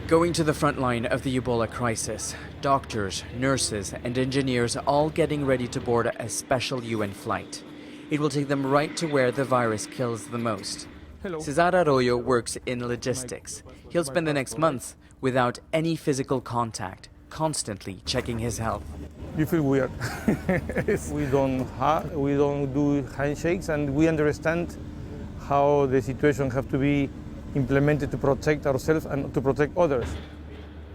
Going to the front line of the Ebola crisis, doctors, nurses and engineers all getting ready to board a special UN flight. It will take them right to where the virus kills the most. Cesar Arroyo works in logistics. He'll spend the next month without any physical contact, constantly checking his health. You feel weird. We don't do handshakes, and we understand how the situation have to be implemented to protect ourselves and to protect others.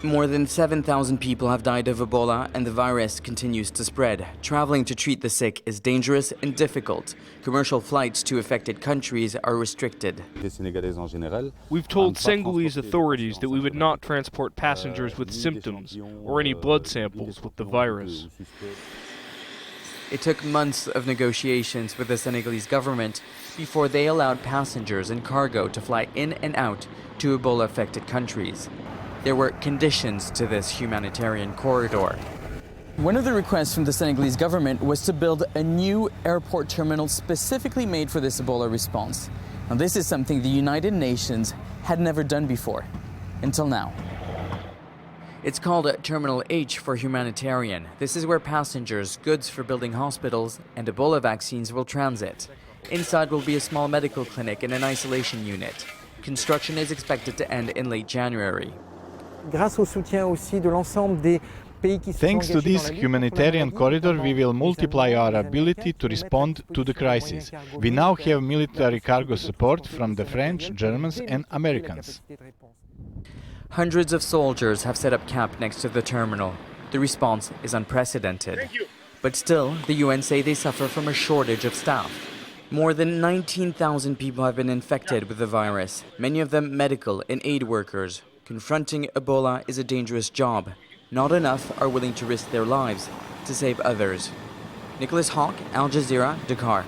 More than 7,000 people have died of Ebola, and the virus continues to spread. Traveling to treat the sick is dangerous and difficult. Commercial flights to affected countries are restricted. We've told Senegalese authorities that we would not transport passengers with symptoms or any blood samples with the virus. It took months of negotiations with the Senegalese government before they allowed passengers and cargo to fly in and out to Ebola-affected countries. There were conditions to this humanitarian corridor. One of the requests from the Senegalese government was to build a new airport terminal specifically made for this Ebola response. Now, this is something the United Nations had never done before, until now. It's called Terminal H for humanitarian. This is where passengers, goods for building hospitals, and Ebola vaccines will transit. Inside will be a small medical clinic and an isolation unit. Construction is expected to end in late January. Thanks to this humanitarian corridor, we will multiply our ability to respond to the crisis. We now have military cargo support from the French, Germans and Americans. Hundreds of soldiers have set up camp next to the terminal. The response is unprecedented. But still, the UN say they suffer from a shortage of staff. More than 19,000 people have been infected with the virus, many of them medical and aid workers. Confronting Ebola is a dangerous job. Not enough are willing to risk their lives to save others. Haque, Al Jazeera, Dakar.